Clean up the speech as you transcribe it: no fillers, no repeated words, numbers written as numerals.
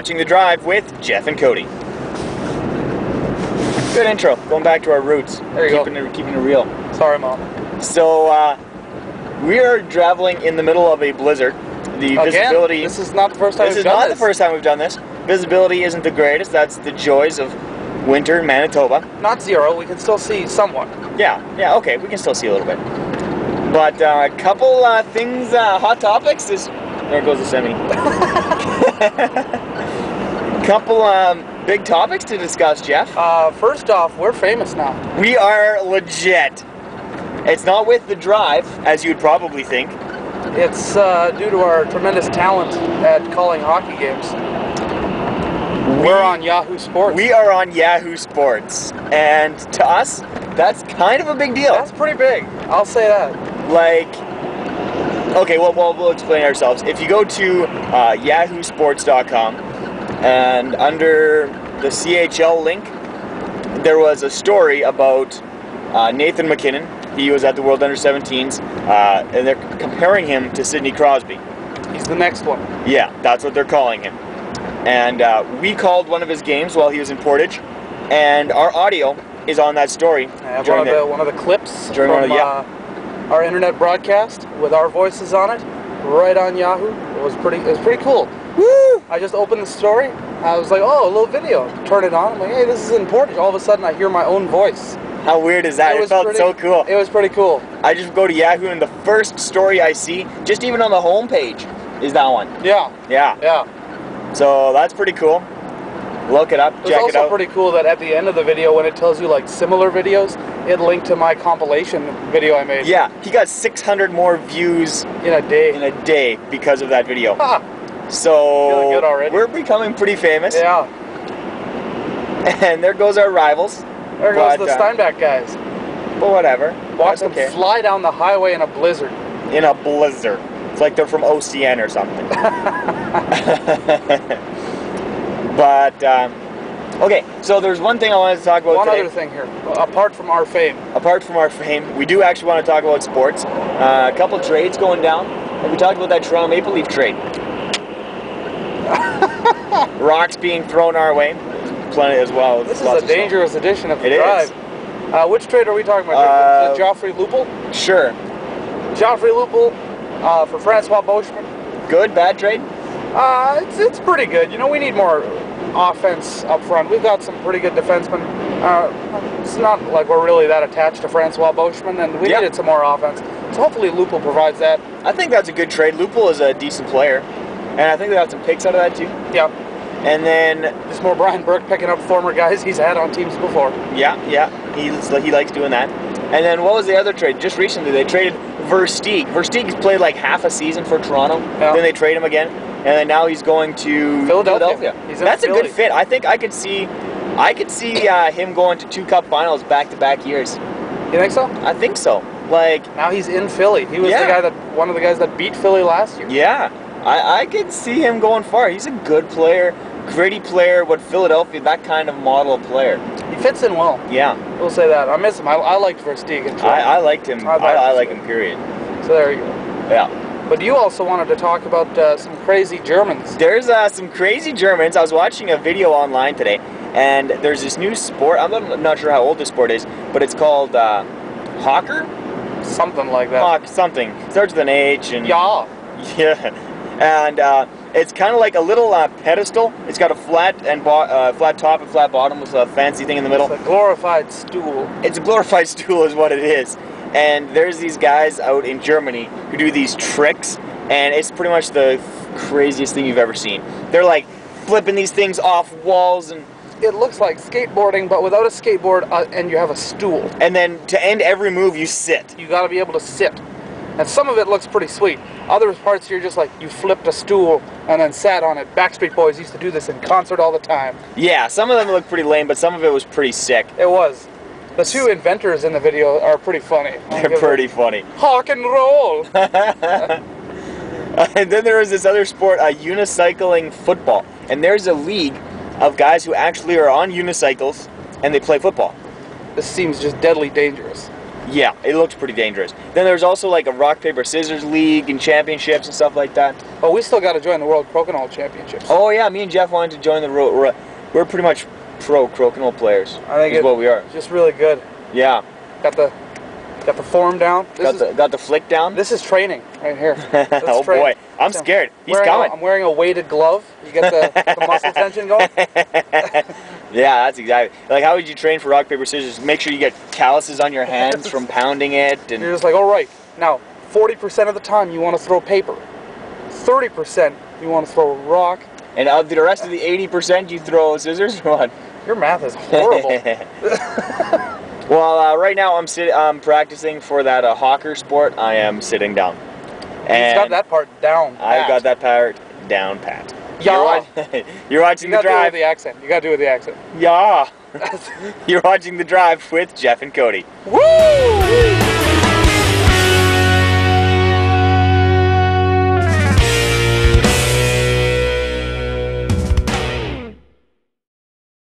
watching The Drive with Jeff and Cody. Good intro. Going back to our roots. There you Keeping it real. Sorry, Mom. So, we are traveling in the middle of a blizzard. The visibility... This is not the first time we've done this. This is not the first time we've done this. Visibility isn't the greatest. That's the joys of winter in Manitoba. Not zero. We can still see somewhat. Yeah, okay. We can still see a little bit. But a couple things, hot topics. There goes the semi. Couple big topics to discuss, Jeff. First off, we're famous now. We are legit. It's not with The Drive, as you'd probably think. It's due to our tremendous talent at calling hockey games. We're on Yahoo Sports. We are on Yahoo Sports. And to us, that's kind of a big deal. That's pretty big. I'll say that. Like, okay, well, we'll explain ourselves. If you go to yahoosports.com and under the CHL link, there was a story about Nathan MacKinnon. He was at the World Under-17s, and they're comparing him to Sidney Crosby. He's the next one. Yeah, that's what they're calling him. And we called one of his games while he was in Portage, and our audio is on that story. One of the clips from our internet broadcast with our voices on it, right on Yahoo. It was pretty cool. Woo! I just opened the story. I was like, oh, a little video. Turn it on. I'm like, hey, this is in Portage. All of a sudden, I hear my own voice. How weird is that? It felt so cool. It was pretty cool. I just go to Yahoo, and the first story I see, just even on the home page, is that one. Yeah. So that's pretty cool. Look it up, check it out. It's also pretty cool that at the end of the video, when it tells you like similar videos, it linked to my compilation video I made. Yeah, he got 600 more views in a day. Because of that video. Ha! So feeling good already. We're becoming pretty famous. Yeah. And there goes our rivals. There goes the Steinbach guys. But whatever. Watch them fly down the highway in a blizzard. In a blizzard. It's like they're from OCN or something. But, okay, so there's one thing I wanted to talk about today. One other thing here, apart from our fame. Apart from our fame, we do actually want to talk about sports. A couple trades going down. And we talked about that Toronto Maple Leaf trade. Rocks being thrown our way. Plenty as well. This is a dangerous edition of The Drive. Is. Which trade are we talking about? Joffrey Lupul? Sure. Joffrey Lupul for Francois Beauchemin. Good, bad trade? It's pretty good. You know, we need more offense up front. We've got some pretty good defensemen. It's not like we're really that attached to Francois Beauchemin, and we needed some more offense. So hopefully Lupul provides that. I think that's a good trade. Lupul is a decent player, and I think they got some picks out of that too. Yeah. And then just more Brian Burke picking up former guys he's had on teams before. Yeah. He likes doing that. And then what was the other trade? Just recently they traded Versteeg. Versteeg's played like half a season for Toronto. Yeah. Then they trade him again, and then now he's going to Philadelphia. That's a good fit. I think I could see him going to 2 Cup finals back-to-back years. You think so? I think so. Like now he's in Philly. He was one of the guys that beat Philly last year. Yeah. I could see him going far. He's a good player, gritty player, but Philadelphia, that kind of model of player. He fits in well. Yeah. We'll say that. I miss him. I liked Versteeg. I liked him. I like him, period. So there you go. Yeah. But you also wanted to talk about some crazy Germans. There's some crazy Germans. I was watching a video online today, and there's this new sport. I'm not sure how old this sport is, but it's called Hocker? Something like that. Something. Starts with an H. And yeah. Yeah. And it's kind of like a little pedestal. It's got a flat top and flat bottom with a fancy thing in the middle. It's a glorified stool. It's a glorified stool is what it is. And there's these guys out in Germany who do these tricks, and it's pretty much the craziest thing you've ever seen. They're like flipping these things off walls, and it looks like skateboarding, but without a skateboard, and you have a stool. And then to end every move, you sit. You got to be able to sit. And some of it looks pretty sweet. Other parts you're just like, you flipped a stool and then sat on it. Backstreet Boys used to do this in concert all the time. Yeah, some of them look pretty lame, but some of it was pretty sick. It was. The 2 inventors in the video are pretty funny. They're pretty funny. Rock and roll! And then there was this other sport, unicycling football. And there's a league of guys who actually are on unicycles and they play football. This seems just deadly dangerous. Yeah, it looked pretty dangerous. Then there's also like a rock, paper, scissors league and championships and stuff like that. Oh, we still got to join the World Crokinole Championships. Oh yeah, me and Jeff wanted to join the we're pretty much pro crokinole players. I think is what we are. Just really good. Yeah. Got the form down. Got the flick down. This is training right here. Oh boy, I'm scared. He's coming. I'm wearing a weighted glove. You get the muscle tension going. Yeah, that's exactly. Like, how would you train for rock, paper, scissors? Make sure you get calluses on your hands from pounding it. And you're just like, all right, now 40% of the time you want to throw paper, 30% you want to throw rock, and of the rest of the 80% you throw scissors or what? Your math is horrible. Well, right now I'm practicing for that hawker sport. I am sitting down. And he's got that part down. I've got that part down pat. Yeah. You're watching the drive. You gotta do it with the accent. You gotta do it with the accent. Yeah. You're watching the drive with Jeff and Cody. Woo!